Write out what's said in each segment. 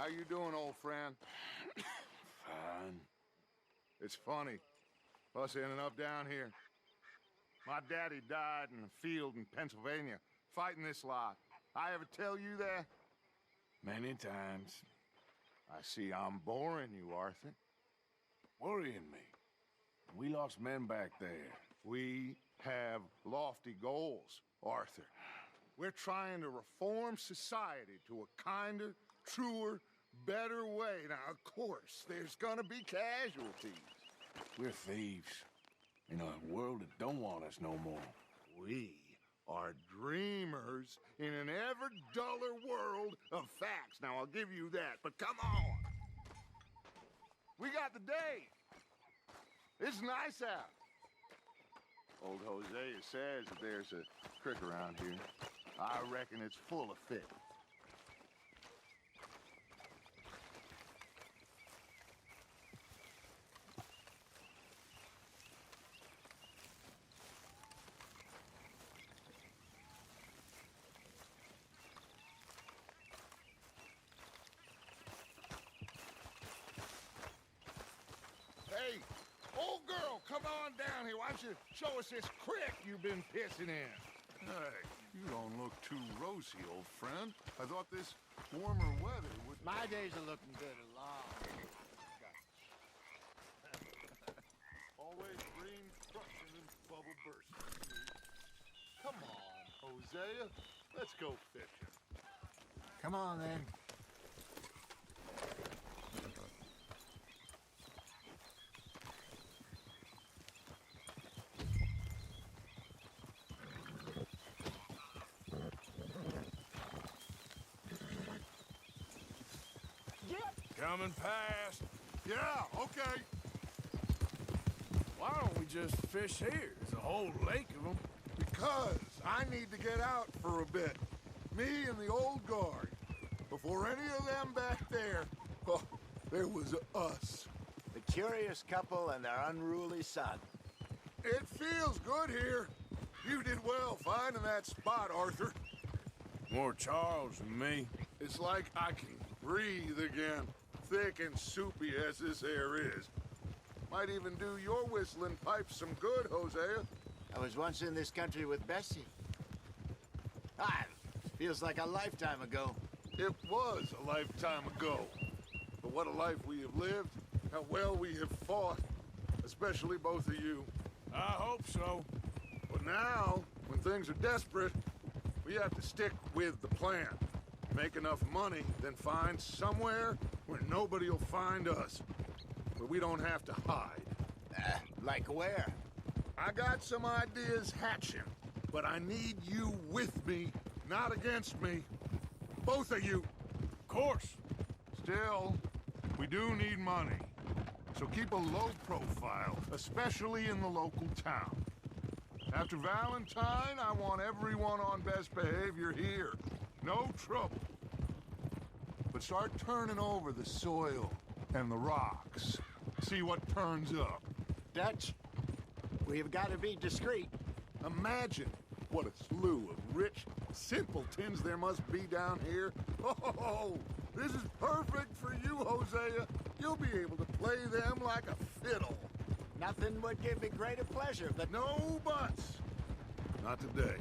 How you doing, old friend? Fine. It's funny, us ending up down here. My daddy died in a field in Pennsylvania, fighting this lot. I ever tell you that? Many times. I see I'm boring you, Arthur. Worrying me. We lost men back there. We have lofty goals, Arthur. We're trying to reform society to a kinder, truer, better way. Now, of course, there's gonna be casualties. We're thieves. In a world that don't want us no more. We are dreamers in an ever duller world of facts. Now, I'll give you that, but come on. We got the day. It's nice out. Old Hosea says that there's a creek around here. I reckon it's full of fish. Hey, old girl, come on down here. Why don't you show us this creek you've been pissing in? Hey, you don't look too rosy, old friend. I thought this warmer weather would... My days are looking good along. Always green crushing and bubble bursting. Come on, Hosea. Let's go fishing. Come on, then. Coming past. Yeah, okay. Why don't we just fish here? There's a whole lake of them. Because I need to get out for a bit. Me and the old guard. Before any of them back there, oh, there was us. The curious couple and their unruly son. It feels good here. You did well finding that spot, Arthur. More Charles than me. It's like I can breathe again. Thick and soupy as this air is. Might even do your whistling pipes some good, Hosea. I was once in this country with Bessie. Feels like a lifetime ago. It was a lifetime ago. But what a life we have lived. How well we have fought. Especially both of you. I hope so. But now, when things are desperate, we have to stick with the plan. Make enough money, then find somewhere where nobody will find us. Where we don't have to hide. Like where? I got some ideas hatching, but I need you with me, not against me. Both of you. Of course. Still, we do need money. So keep a low profile, especially in the local town. After Valentine, I want everyone on best behavior here. No trouble. But start turning over the soil and the rocks. See what turns up. Dutch, we've got to be discreet. Imagine what a slew of rich simpletons there must be down here. Oh, this is perfect for you, Hosea. You'll be able to play them like a fiddle. Nothing would give me greater pleasure than... No buts. Not today.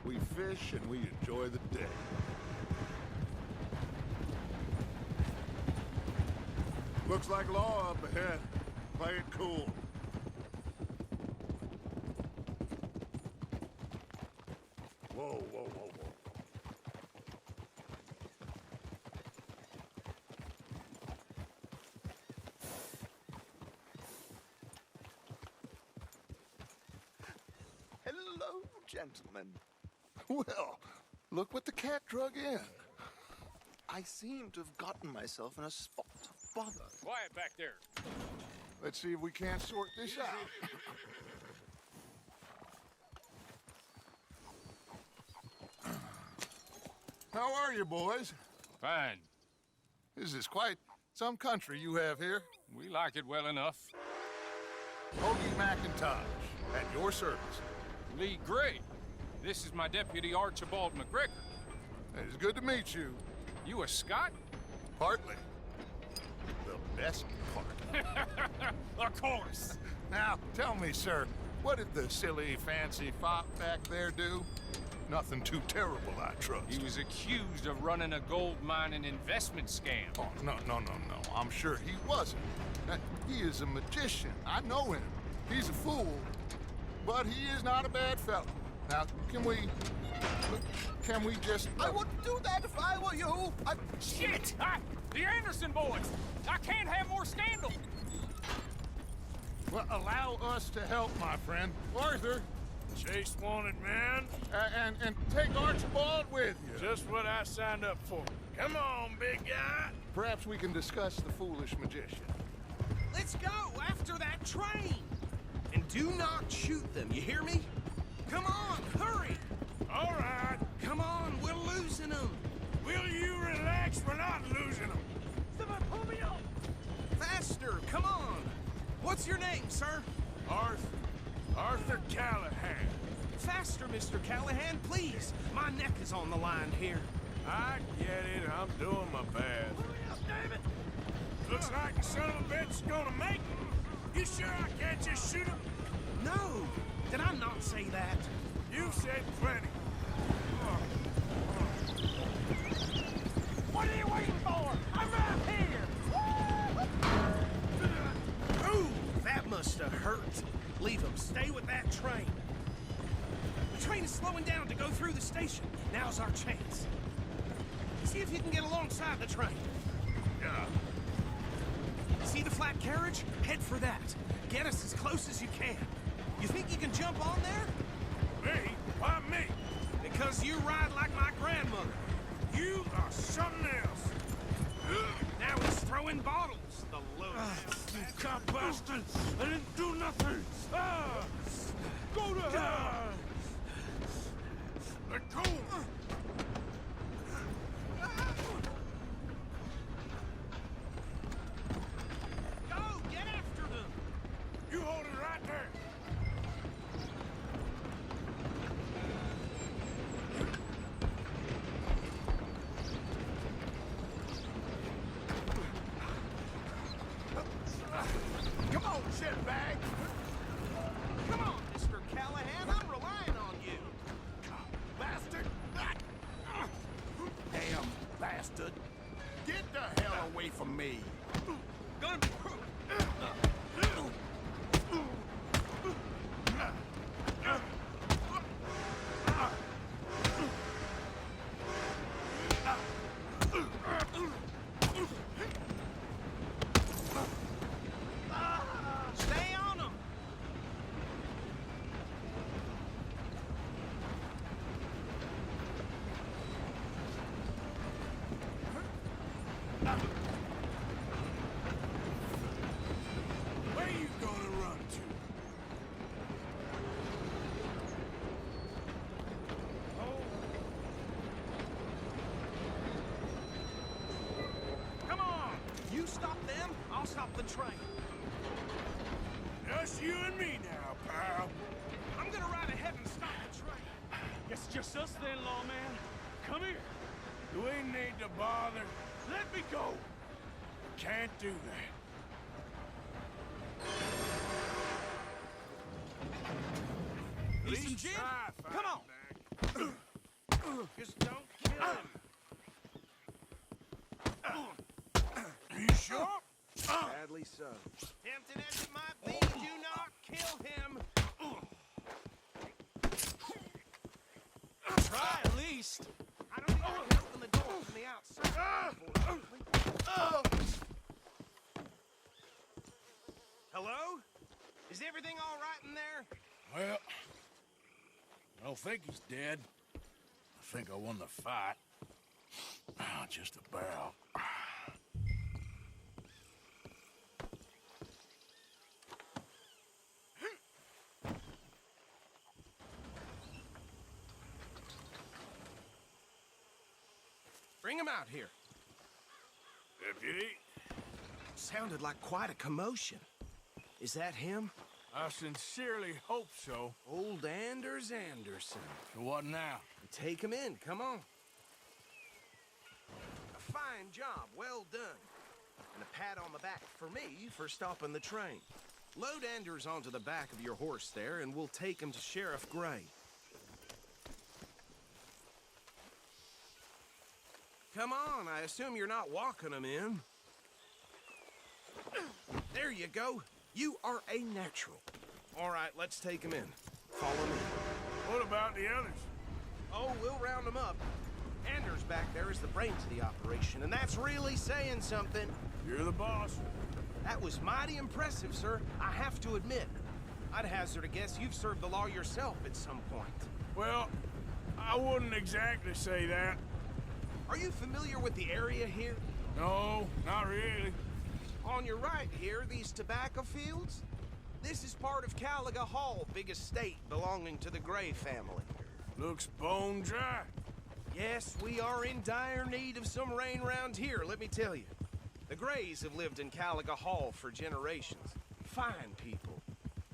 We fish and we enjoy the day. Looks like law up ahead. Play it cool. Whoa, whoa, whoa, whoa. Hello, gentlemen. Well, look what the cat drug in. I seem to have gotten myself in a spot of bother. Quiet back there. Let's see if we can't sort this out. How are you, boys? Fine. This is quite some country you have here. We like it well enough. Hoagie McIntosh, at your service. Lee Gray. This is my deputy Archibald McGregor. It's good to meet you. You a Scot? Partly. The best part. Of course. Now, tell me, sir, what did the silly, fancy fop back there do? Nothing too terrible, I trust. He was accused of running a gold mining investment scam. Oh, no. I'm sure he wasn't. He is a magician. I know him. He's a fool, but he is not a bad fellow. Now, can we just... I wouldn't do that if I were you. Shit! The Anderson boys! I can't have more scandal! Well, allow us to help, my friend. Arthur, Chase wanted, man. and take Archibald with you. Just what I signed up for. Come on, big guy. Perhaps we can discuss the foolish magician. Let's go after that train! And do not shoot them, you hear me? Come on, hurry! All right. Come on, we're losing them! Will you relax? We're not losing them. Someone pull me up! Faster, come on! What's your name, sir? Arthur Callahan. Faster, Mr. Callahan, please! My neck is on the line here. I get it. I'm doing my best. Hurry up, David! Looks like the son of a bitch is gonna make it. You sure I can't just shoot him? No! Did I not say that? You've said plenty. What are you waiting for? I'm right here! Ooh, that must have hurt. Leave him. Stay with that train. The train is slowing down to go through the station. Now's our chance. See if you can get alongside the train. Yeah. See the flat carriage? Head for that. Get us as close as you can. You think you can jump on there? Me? Why me? Because you ride like my grandmother. You are something else. Now he's throwing bottles. The load. You cop bastard! I didn't do nothing! Go to hell! Let go! Go! Get after them! You hold it right there! Come on, shitbag. Come on, Mr. Callahan. I'm relying on you. Bastard. Damn bastard. Get the hell away from me. Gonna... Stay on him! Where you gonna run to? Come on! You stop them, I'll stop the train. Just you and me now, pal. I'm gonna ride ahead and stop the train. Guess it's just us then, lawman. Come here. We need to bother. Let me go. Can't do that. Listen, Jim? Try, Come on! Firebag. Just don't kill him. You sure? Sadly so. Tempting as it might be, do not kill him. Try at least. I don't think I can open the door from the outside. Hello? Is everything all right in there? Well, I don't think he's dead. I think I won the fight. Just about. Bring him out here. Deputy, Sounded like quite a commotion. Is that him? I sincerely hope so. Old Anders Anderson. So what now? Take him in, come on. A fine fine job. Well done. And a pat on the back for me for stopping the train. Load Anders onto the back of your horse there, and we'll take him to Sheriff Gray. Come on, I assume you're not walking him in. There you go. You are a natural. All right, let's take him in. Follow me. What about the others? Oh, we'll round them up. Anders back there is the brains of the operation, and that's really saying something. You're the boss. That was mighty impressive, sir. I have to admit. I'd hazard a guess you've served the law yourself at some point. Well, I wouldn't exactly say that. Are you familiar with the area here? No, not really. On your right here, these tobacco fields? This is part of Caliga Hall, big estate belonging to the Gray family. Looks bone dry. Yes, we are in dire need of some rain round here, let me tell you. The Grays have lived in Caliga Hall for generations. Fine people.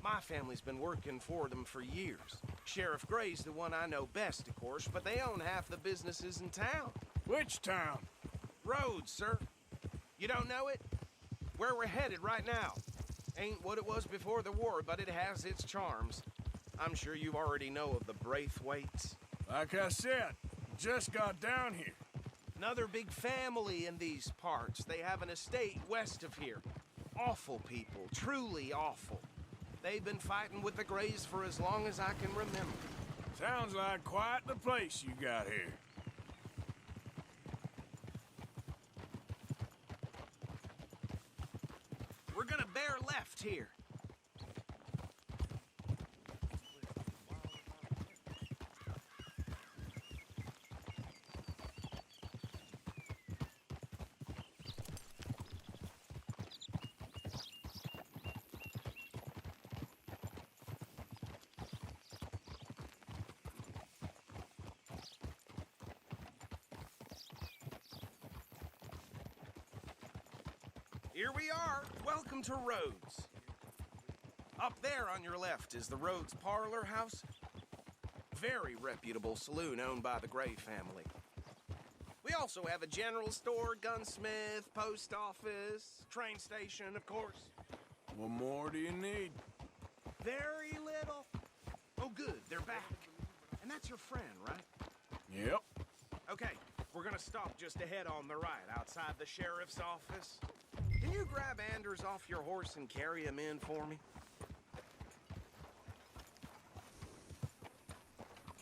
My family's been working for them for years. Sheriff Gray's the one I know best, of course, but they own half the businesses in town. Which town? Rhodes, sir. You don't know it? Where we're headed right now. Ain't what it was before the war, but it has its charms. I'm sure you already know of the Braithwaites. Like I said, just got down here. Another big family in these parts. They have an estate west of here. Awful people, truly awful. They've been fighting with the Grays for as long as I can remember. Sounds like quite the place you got here. We're gonna bear left here. Here we are. Welcome to Rhodes. Up there on your left is the Rhodes Parlor House. Very reputable saloon owned by the Gray family. We also have a general store, gunsmith, post office, train station, of course. What more do you need? Very little. Oh, good. They're back. And that's your friend, right? Yep. Okay, we're gonna stop just ahead on the right, outside the sheriff's office. Can you grab Anders off your horse and carry him in for me?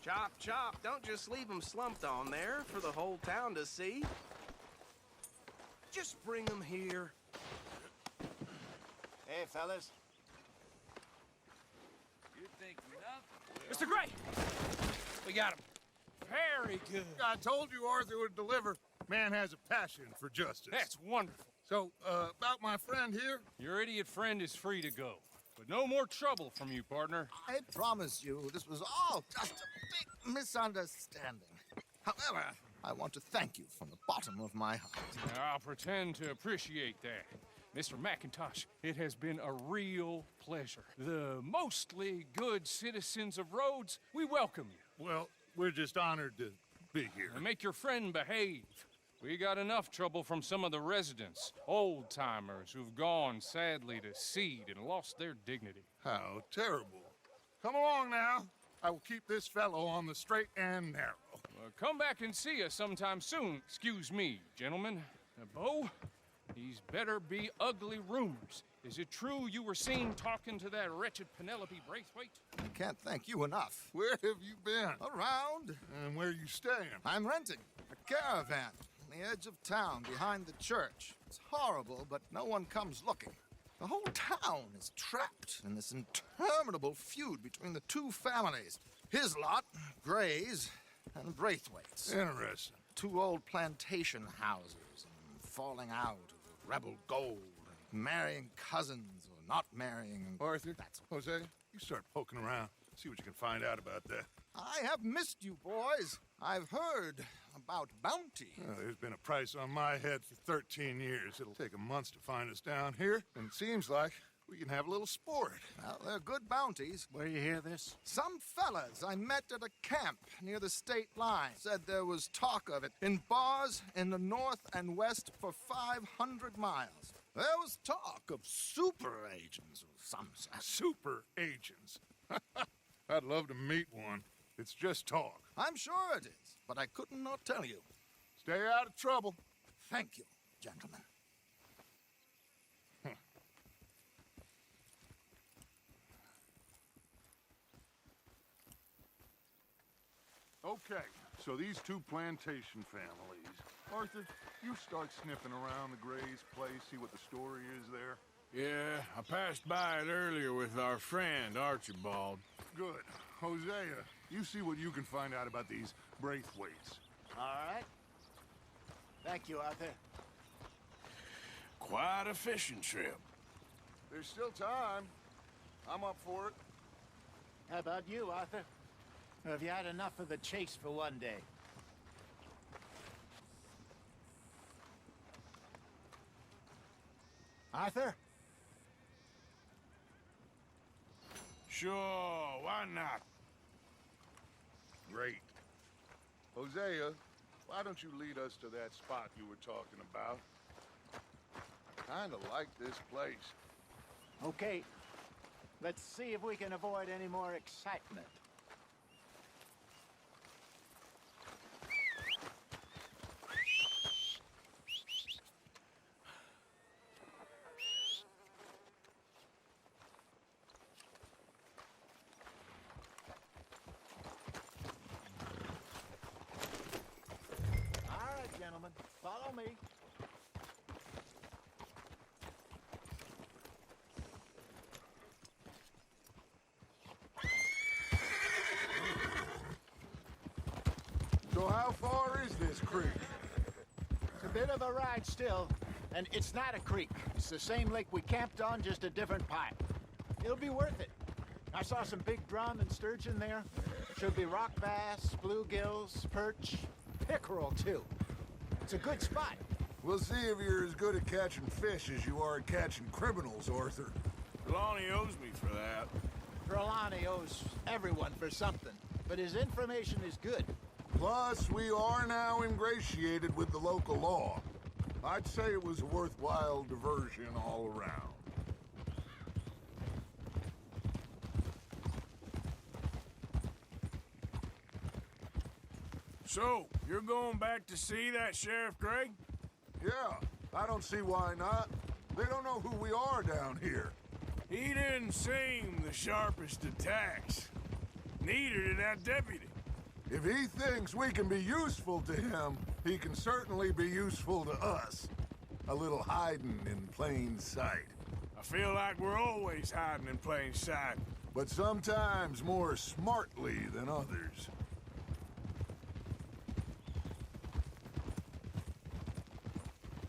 Chop, chop. Don't just leave him slumped on there for the whole town to see. Just bring him here. Hey, fellas. You think nothing? Mr. Gray! We got him. Very good. I told you Arthur would deliver. Man has a passion for justice. That's wonderful. So, about my friend here? Your idiot friend is free to go. But no more trouble from you, partner. I promise you, this was all just a big misunderstanding. However, I want to thank you from the bottom of my heart. I'll pretend to appreciate that. Mr. McIntosh, it has been a real pleasure. The mostly good citizens of Rhodes, we welcome you. Well, we're just honored to be here. And make your friend behave. We got enough trouble from some of the residents, old-timers who've gone, sadly, to seed and lost their dignity. How terrible. Come along now. I will keep this fellow on the straight and narrow. Come back and see us sometime soon. Excuse me, gentlemen. Bo, these better be ugly rumors. Is it true you were seen talking to that wretched Penelope Braithwaite? I can't thank you enough. Where have you been? Around. And where you staying? I'm renting a caravan on the edge of town behind the church. It's horrible, but no one comes looking. The whole town is trapped in this interminable feud between the two families. His lot, Gray's, and Braithwaite's. Interesting. Two old plantation houses, and falling out of rebel gold, and marrying cousins or not marrying. And Arthur, that's Jose, you start poking around. See what you can find out about that. I have missed you, boys. I've heard about bounty. There's been a price on my head for 13 years. It'll take a month to find us down here, and it seems like We can have a little sport. Well, they're good bounties. Where you hear this? Some fellas I met at a camp near the state line said there was talk of it in bars in the north and west for 500 miles. There was talk of super agents or some such. Super agents. I'd love to meet one. It's just talk. I'm sure it is, but I couldn't not tell you. Stay out of trouble. Thank you, gentlemen. Okay, so these two plantation families. Arthur, you start sniffing around the Gray's place, see what the story is there. Yeah, I passed by it earlier with our friend, Archibald. Good. Hosea, you see what you can find out about these Braithwaites. All right. Thank you, Arthur. Quite a fishing trip. There's still time. I'm up for it. How about you, Arthur? Or have you had enough of the chase for one day? Arthur? Sure, why not? Great. Hosea, why don't you lead us to that spot you were talking about? I kinda like this place. Okay. Let's see if we can avoid any more excitement. All right, gentlemen, follow me. So how far is this creek? It's a bit of a ride still, and it's not a creek. It's the same lake we camped on, just a different pipe. It'll be worth it. I saw some big drum and sturgeon there. Should be rock bass, bluegills, perch, pickerel too. It's a good spot. We'll see if you're as good at catching fish as you are at catching criminals, Arthur. Lonnie owes me for that. Trelawney owes everyone for something, but his information is good. Plus, we are now ingratiated with the local law. I'd say it was a worthwhile diversion all around. So, you're going back to see that Sheriff Gray? Yeah, I don't see why not. They don't know who we are down here. He didn't seem the sharpest attacks. Neither did that deputy. If he thinks we can be useful to him, he can certainly be useful to us. A little hiding in plain sight. I feel like we're always hiding in plain sight. But sometimes more smartly than others.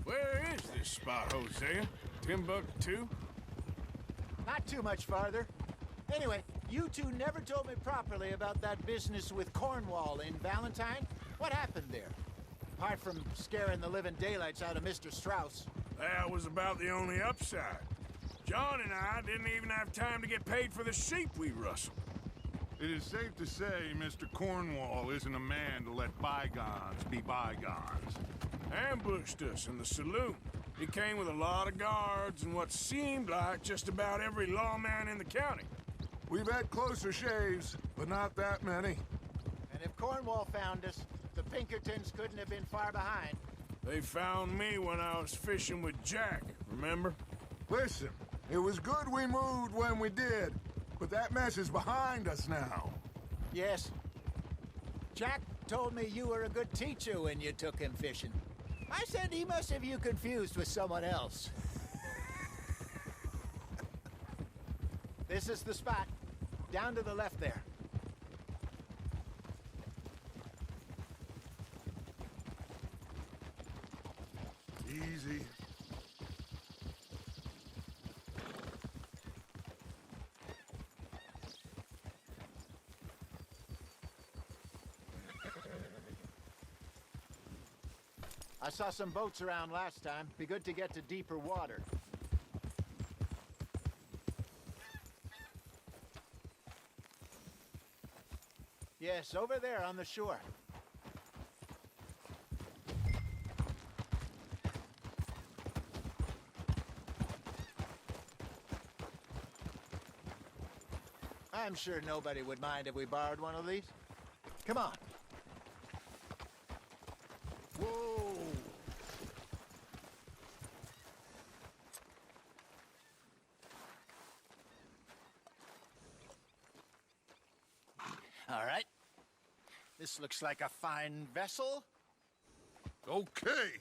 Where is this spot, Hosea? Timbuktu? Not too much farther. Anyway, you two never told me properly about that business with Cornwall in Valentine. What happened there? Apart from scaring the living daylights out of Mr. Strauss. That was about the only upside. John and I didn't even have time to get paid for the sheep we rustled. It is safe to say Mr. Cornwall isn't a man to let bygones be bygones. Ambushed us in the saloon. He came with a lot of guards and what seemed like just about every lawman in the county. We've had closer shaves, but not that many. And if Cornwall found us, the Pinkertons couldn't have been far behind. They found me when I was fishing with Jack, remember? Listen, it was good we moved when we did, but that mess is behind us now. Yes. Jack told me you were a good teacher when you took him fishing. I said he must have you confused with someone else. This is the spot. Down to the left there. Easy. I saw some boats around last time. Be good to get to deeper water. Yes, over there on the shore. I'm sure nobody would mind if we borrowed one of these. Come on. Whoa! All right. This looks like a fine vessel. Okay.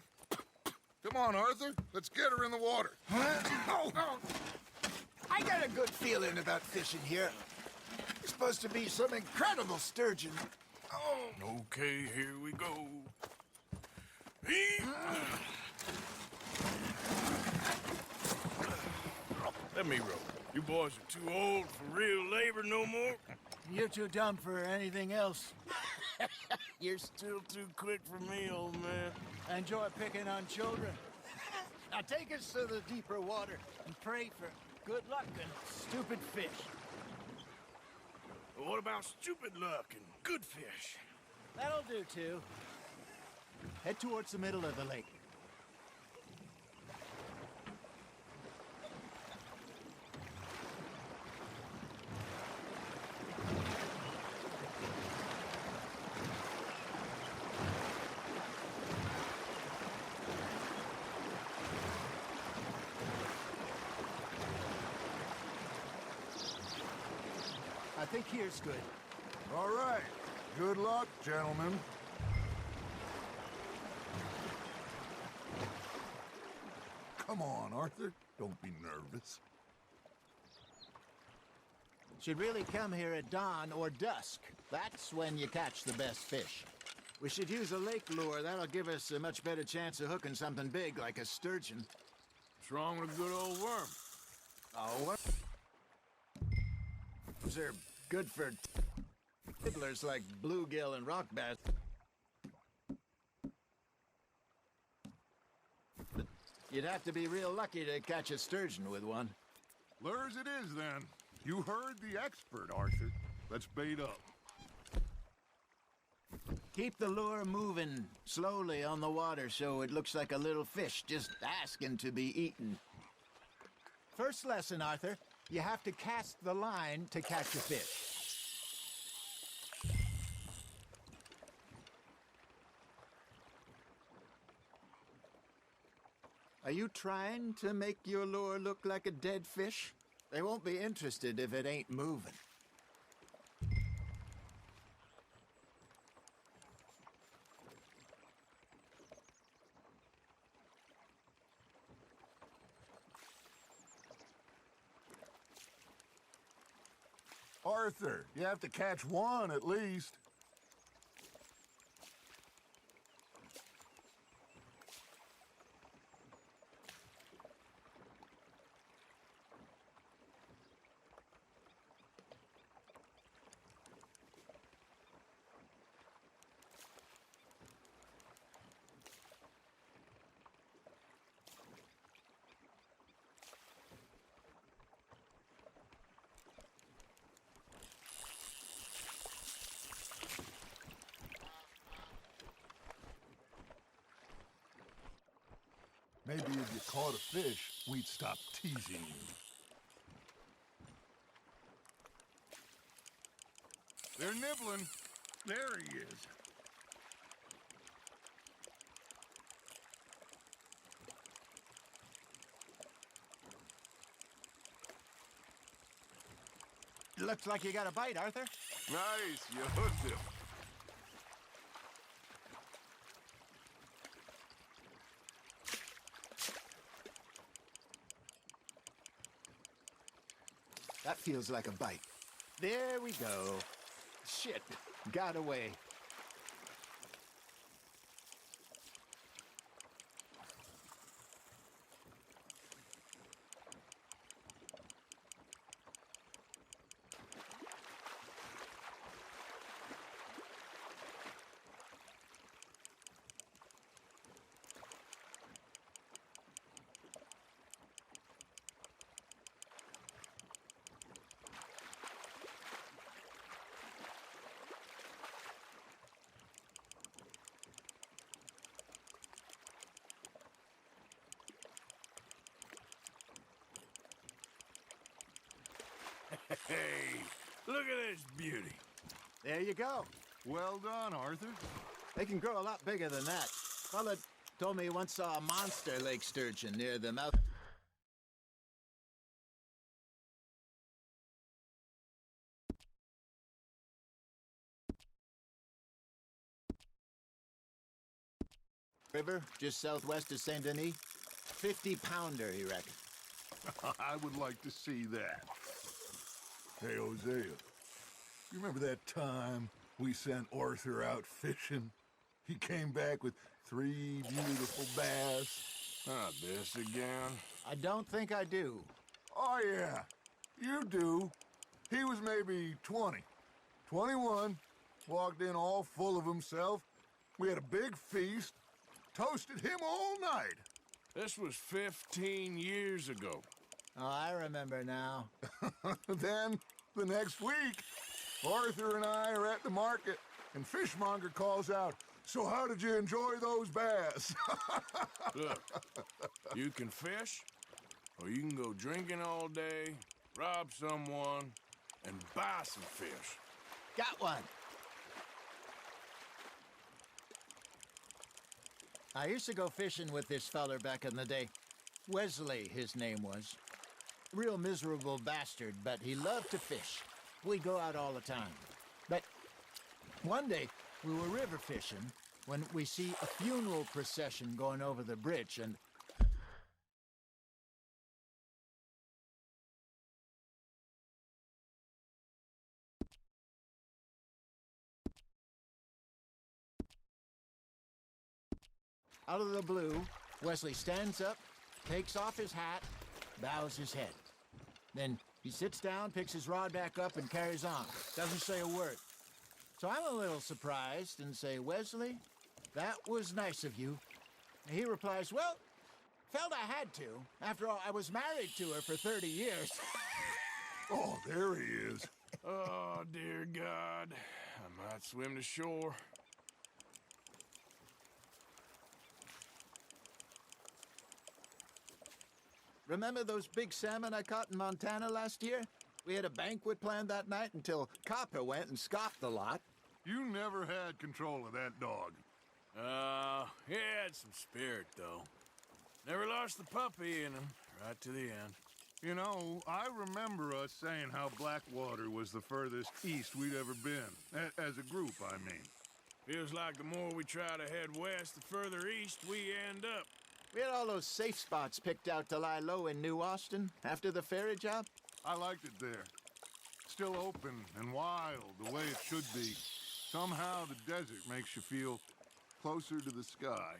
Come on, Arthur. Let's get her in the water. Oh, I got a good feeling about fishing here. It's supposed to be some incredible sturgeon. Oh. Okay, here we go. Let me row. You boys are too old for real labor no more. You're too dumb for anything else. You're still too quick for me, old man. I enjoy picking on children. Now take us to the deeper water and pray for good luck and stupid fish. But what about stupid luck and good fish? That'll do, too. Head towards the middle of the lake. I think here's good. All right. Good luck, gentlemen. Come on, Arthur. Don't be nervous. Should really come here at dawn or dusk. That's when you catch the best fish. We should use a lake lure. That'll give us a much better chance of hooking something big like a sturgeon. What's wrong with a good old worm? Oh, what? Those are good for nibblers like bluegill and rock bass. But you'd have to be real lucky to catch a sturgeon with one. Lures it is, then. You heard the expert, Arthur. Let's bait up. Keep the lure moving slowly on the water so it looks like a little fish just asking to be eaten. First lesson, Arthur. You have to cast the line to catch a fish. Are you trying to make your lure look like a dead fish? They won't be interested if it ain't moving. Arthur, you have to catch one at least. Maybe if you caught a fish, we'd stop teasing you. They're nibbling. There he is. Looks like you got a bite, Arthur. Nice, you hooked him. That feels like a bite. There we go. Shit, got away. Hey, look at this beauty. There you go. Well done, Arthur. They can grow a lot bigger than that. Fella told me he once saw a monster lake sturgeon near the mouth. River, just southwest of Saint Denis. 50-pounder, he reckoned. I would like to see that. Hey, Hosea, you remember that time we sent Arthur out fishing? He came back with 3 beautiful bass. Not this again. I don't think I do. Oh, yeah, you do. He was maybe 20, 21, walked in all full of himself. We had a big feast, toasted him all night. This was 15 years ago. Oh, I remember now. Then, the next week, Arthur and I are at the market, and Fishmonger calls out, "So how did you enjoy those bass?" Look, you can fish, or you can go drinking all day, rob someone, and buy some fish. Got one. I used to go fishing with this feller back in the day. Wesley, his name was. Real miserable bastard, but he loved to fish. We'd go out all the time. But one day, we were river fishing when we see a funeral procession going over the bridge, and out of the blue, Wesley stands up, takes off his hat, bows his head. Then he sits down, picks his rod back up, and carries on. Doesn't say a word. So I'm a little surprised and say, "Wesley, that was nice of you." And he replies, "Well, felt I had to. After all, I was married to her for 30 years. Oh, there he is. Oh, dear God. I might swim to shore. Remember those big salmon I caught in Montana last year? We had a banquet planned that night until Copper went and scoffed the lot. You never had control of that dog. He had some spirit, though. Never lost the puppy in him, right to the end. You know, I remember us saying how Blackwater was the furthest east we'd ever been. As a group, I mean. Feels like the more we try to head west, the further east we end up. We had all those safe spots picked out to lie low in New Austin after the ferry job. I liked it there. Still open and wild, the way it should be. Somehow the desert makes you feel closer to the sky.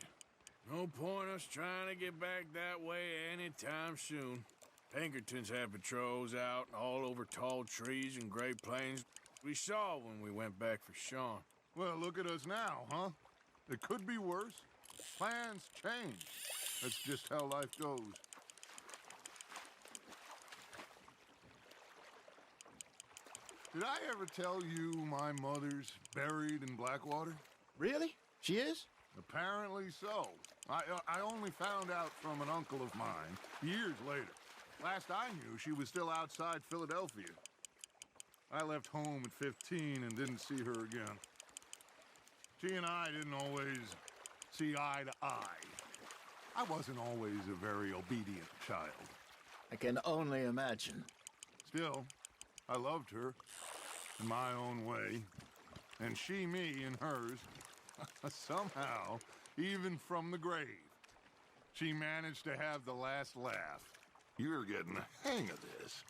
No point us trying to get back that way anytime soon. Pinkertons had patrols out all over tall trees and Great Plains. We saw when we went back for Sean. Well, look at us now, huh? It could be worse. Plans change. That's just how life goes. Did I ever tell you my mother's buried in Blackwater? Really? She is? Apparently so. I only found out from an uncle of mine years later. Last I knew, she was still outside Philadelphia. I left home at 15 and didn't see her again. She and I didn't always see eye to eye. I wasn't always a very obedient child. I can only imagine. Still, I loved her in my own way, and she me in hers. Somehow, even from the grave, she managed to have the last laugh. You're getting the hang of this.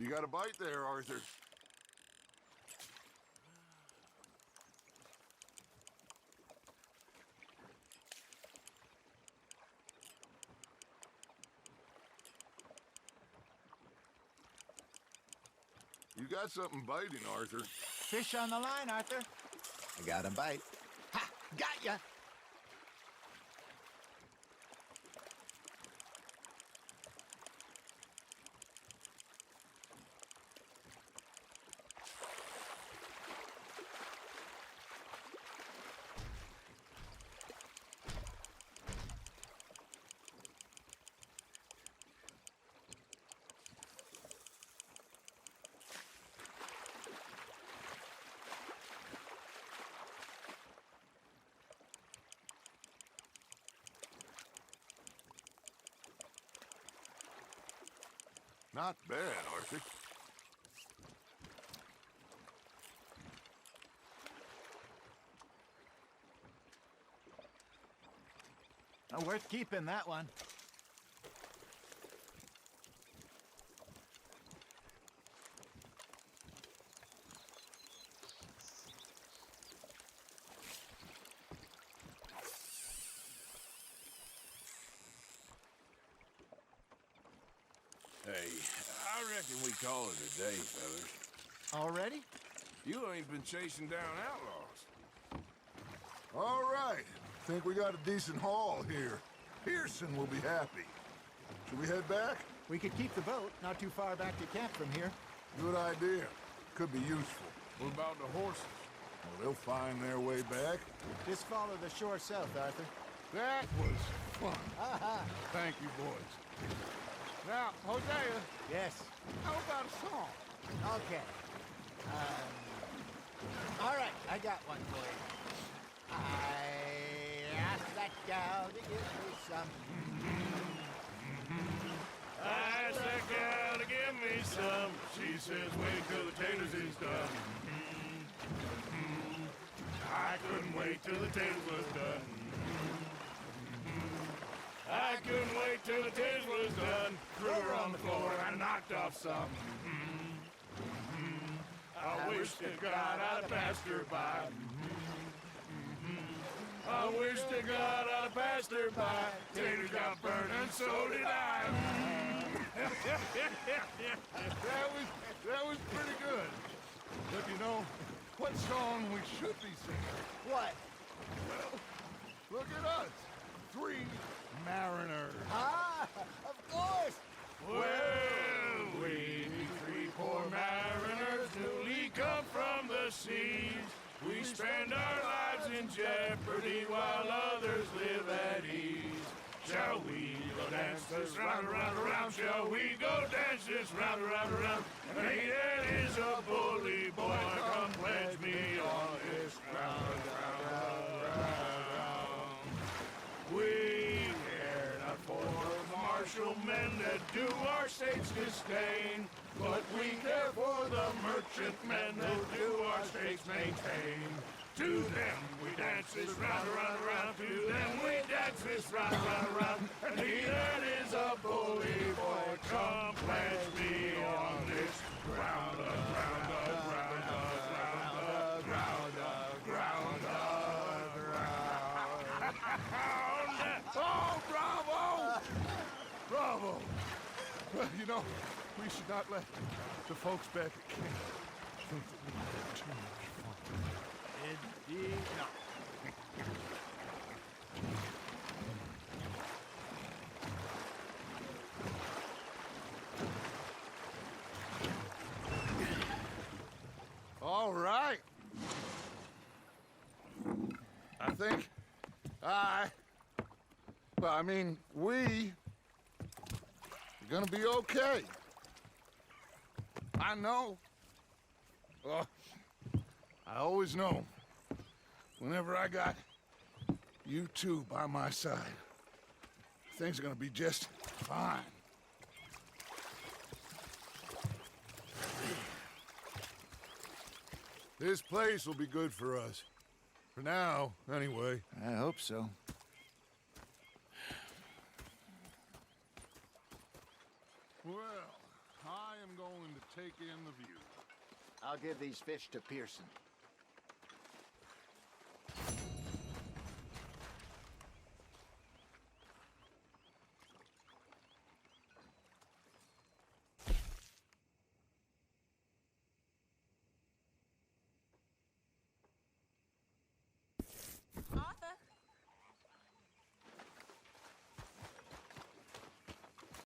You got a bite there, Arthur. You got something biting, Arthur. Fish on the line, Arthur. I got a bite. Ha! Got ya! Not bad, Arthur. Worth keeping, that one. Hey, I reckon we call it a day, fellas. Already? You ain't been chasing down outlaws. All right. Think we got a decent haul here. Pearson will be happy. Should we head back? We could keep the boat, not too far back to camp from here. Good idea. Could be useful. What about the horses? Well, they'll find their way back. Just follow the shore south, Arthur. That was fun. Thank you, boys. Now, Hosea, Yes. how about a song? Okay. All right, I got one for you. I asked that gal to give me some. I asked that gal to give me some. She says, wait till the taters is done. I couldn't wait till the taters was done. I couldn't wait till the taters was done. Threw her on the floor and I knocked off some. I wish to God I'd have passed her by. I wish to God I'd have passed her by. Taters got burned and so did I. That was pretty good. But you know, what song we should be singing? What? Well, look at us. 3 mariners. Ah, of course. Well, we 3 poor mariners newly come from the seas. We spend our lives in jeopardy while others live at ease. Shall we go dance this round, around, around? Shall we go dance this round, around, around? And he that is a bully boy, come pledge me on this ground, ground. We care not for martial men that do our state's disdain, but we care for the merchantmen that do our state's maintain. To them we dance this round, around, around. To them we dance this round, around, around. And he that is a bully boy, come pledge me on this ground, ground, ground, ground, ground, ground, ground. Oh, bravo! Bravo! Well, you know, we should not let the folks back at camp think that we had too much fun. Indeed not. All right. I think we are gonna be okay. I know. I always know. Whenever I got you two by my side, things are gonna be just fine. This place will be good for us. For now, anyway. I hope so. Well, I am going to take in the view. I'll give these fish to Pearson.